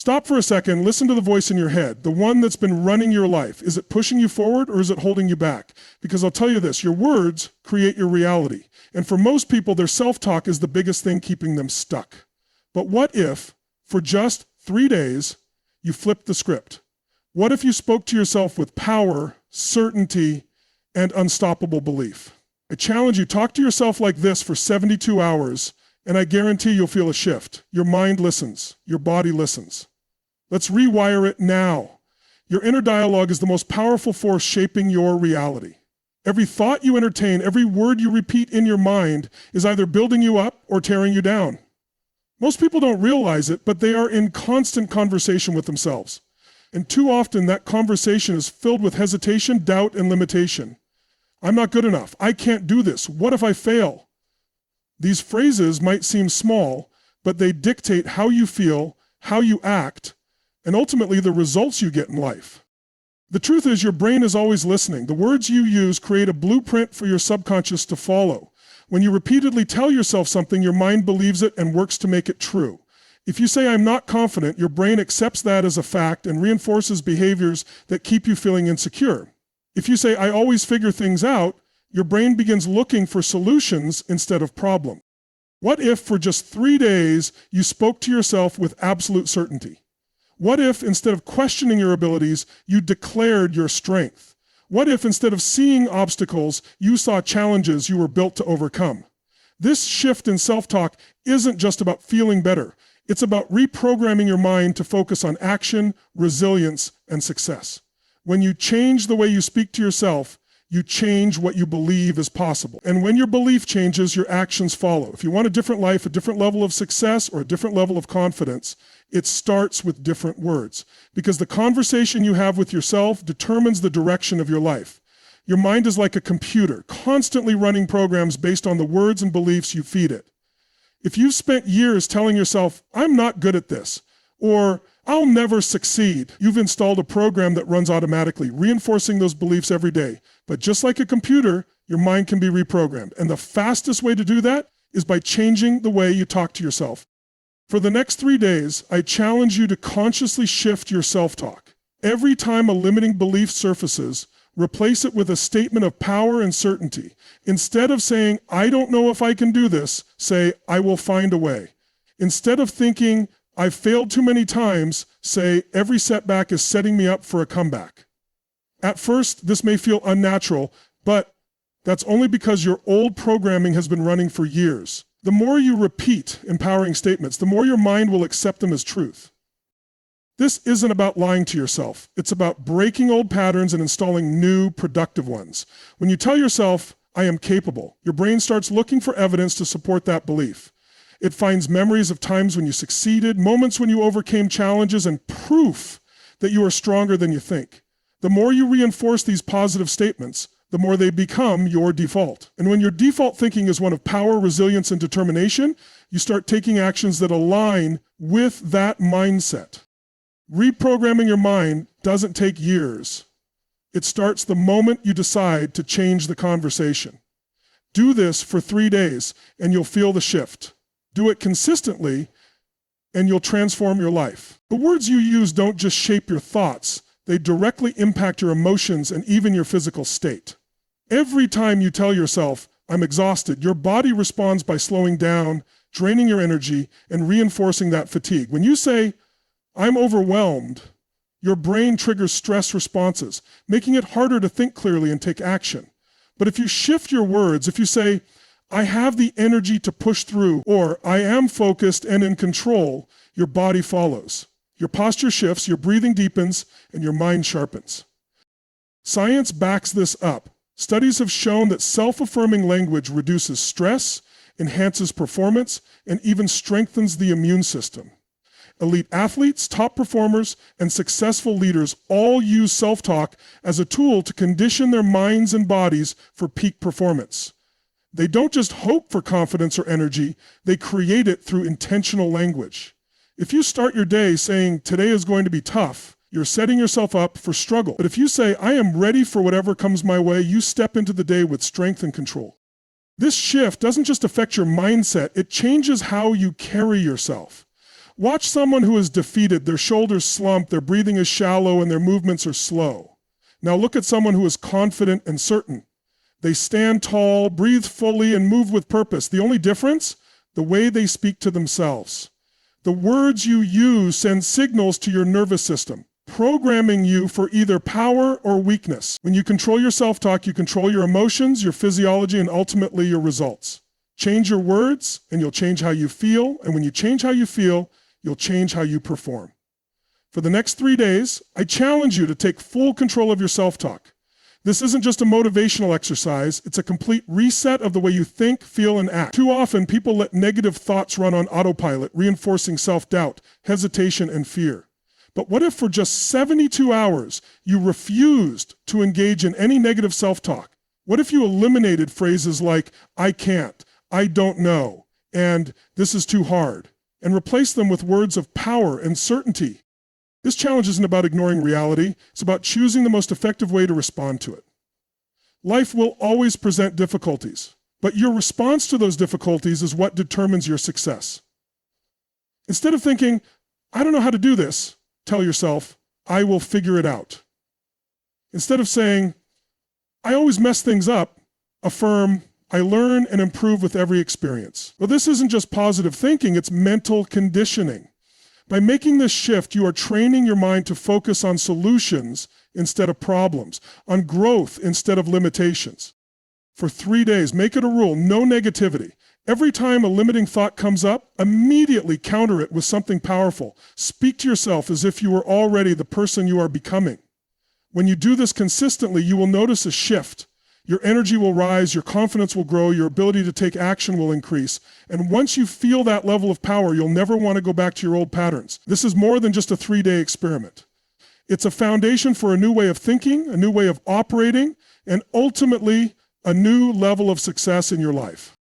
Stop for a second, listen to the voice in your head, the one that's been running your life. Is it pushing you forward or is it holding you back? Because I'll tell you this, your words create your reality. And for most people, their self-talk is the biggest thing keeping them stuck. But what if, for just 3 days, you flipped the script? What if you spoke to yourself with power, certainty, and unstoppable belief? I challenge you, talk to yourself like this for 72 hours, and I guarantee you'll feel a shift. Your mind listens, your body listens. Let's rewire it now. Your inner dialogue is the most powerful force shaping your reality. Every thought you entertain, every word you repeat in your mind is either building you up or tearing you down. Most people don't realize it, but they are in constant conversation with themselves. And too often that conversation is filled with hesitation, doubt, and limitation. I'm not good enough. I can't do this. What if I fail? These phrases might seem small, but they dictate how you feel, how you act, and ultimately the results you get in life. The truth is your brain is always listening. The words you use create a blueprint for your subconscious to follow. When you repeatedly tell yourself something, your mind believes it and works to make it true. If you say, I'm not confident, your brain accepts that as a fact and reinforces behaviors that keep you feeling insecure. If you say, I always figure things out, your brain begins looking for solutions instead of problems. What if for just 3 days you spoke to yourself with absolute certainty? What if instead of questioning your abilities, you declared your strength? What if instead of seeing obstacles, you saw challenges you were built to overcome? This shift in self-talk isn't just about feeling better. It's about reprogramming your mind to focus on action, resilience, and success. When you change the way you speak to yourself, you change what you believe is possible. And when your belief changes, your actions follow. If you want a different life, a different level of success, or a different level of confidence, it starts with different words. Because the conversation you have with yourself determines the direction of your life. Your mind is like a computer, constantly running programs based on the words and beliefs you feed it. If you've spent years telling yourself, I'm not good at this, or I'll never succeed, you've installed a program that runs automatically, reinforcing those beliefs every day. But just like a computer, your mind can be reprogrammed. And the fastest way to do that is by changing the way you talk to yourself. For the next 3 days, I challenge you to consciously shift your self-talk. Every time a limiting belief surfaces, replace it with a statement of power and certainty. Instead of saying, I don't know if I can do this, say, I will find a way. Instead of thinking, I've failed too many times, say, every setback is setting me up for a comeback. At first, this may feel unnatural, but that's only because your old programming has been running for years. The more you repeat empowering statements, the more your mind will accept them as truth. This isn't about lying to yourself. It's about breaking old patterns and installing new, productive ones. When you tell yourself, I am capable, your brain starts looking for evidence to support that belief. It finds memories of times when you succeeded, moments when you overcame challenges, and proof that you are stronger than you think. The more you reinforce these positive statements, the more they become your default. And when your default thinking is one of power, resilience, and determination, you start taking actions that align with that mindset. Reprogramming your mind doesn't take years. It starts the moment you decide to change the conversation. Do this for 3 days, and you'll feel the shift. Do it consistently, and you'll transform your life. The words you use don't just shape your thoughts, they directly impact your emotions and even your physical state. Every time you tell yourself, I'm exhausted, your body responds by slowing down, draining your energy, and reinforcing that fatigue. When you say, I'm overwhelmed, your brain triggers stress responses, making it harder to think clearly and take action. But if you shift your words, if you say, I have the energy to push through, or I am focused and in control, your body follows. Your posture shifts, your breathing deepens, and your mind sharpens. Science backs this up. Studies have shown that self-affirming language reduces stress, enhances performance, and even strengthens the immune system. Elite athletes, top performers, and successful leaders all use self-talk as a tool to condition their minds and bodies for peak performance. They don't just hope for confidence or energy, they create it through intentional language. If you start your day saying, today is going to be tough, you're setting yourself up for struggle. But if you say, I am ready for whatever comes my way, you step into the day with strength and control. This shift doesn't just affect your mindset, it changes how you carry yourself. Watch someone who is defeated, their shoulders slump, their breathing is shallow, and their movements are slow. Now look at someone who is confident and certain. They stand tall, breathe fully, and move with purpose. The only difference? The way they speak to themselves. The words you use send signals to your nervous system, programming you for either power or weakness. When you control your self-talk, you control your emotions, your physiology, and ultimately your results. Change your words, and you'll change how you feel. And when you change how you feel, you'll change how you perform. For the next 3 days, I challenge you to take full control of your self-talk. This isn't just a motivational exercise, it's a complete reset of the way you think, feel, and act. Too often, people let negative thoughts run on autopilot, reinforcing self-doubt, hesitation, and fear. But what if for just 72 hours, you refused to engage in any negative self-talk? What if you eliminated phrases like, I can't, I don't know, and this is too hard, and replaced them with words of power and certainty? This challenge isn't about ignoring reality, it's about choosing the most effective way to respond to it. Life will always present difficulties, but your response to those difficulties is what determines your success. Instead of thinking, I don't know how to do this, tell yourself, I will figure it out. Instead of saying, I always mess things up, affirm, I learn and improve with every experience. Well, this isn't just positive thinking, it's mental conditioning. By making this shift, you are training your mind to focus on solutions instead of problems, on growth instead of limitations. For 3 days, make it a rule, no negativity. Every time a limiting thought comes up, immediately counter it with something powerful. Speak to yourself as if you were already the person you are becoming. When you do this consistently, you will notice a shift. Your energy will rise, your confidence will grow, your ability to take action will increase. And once you feel that level of power, you'll never want to go back to your old patterns. This is more than just a 3-day experiment. It's a foundation for a new way of thinking, a new way of operating, and ultimately a new level of success in your life.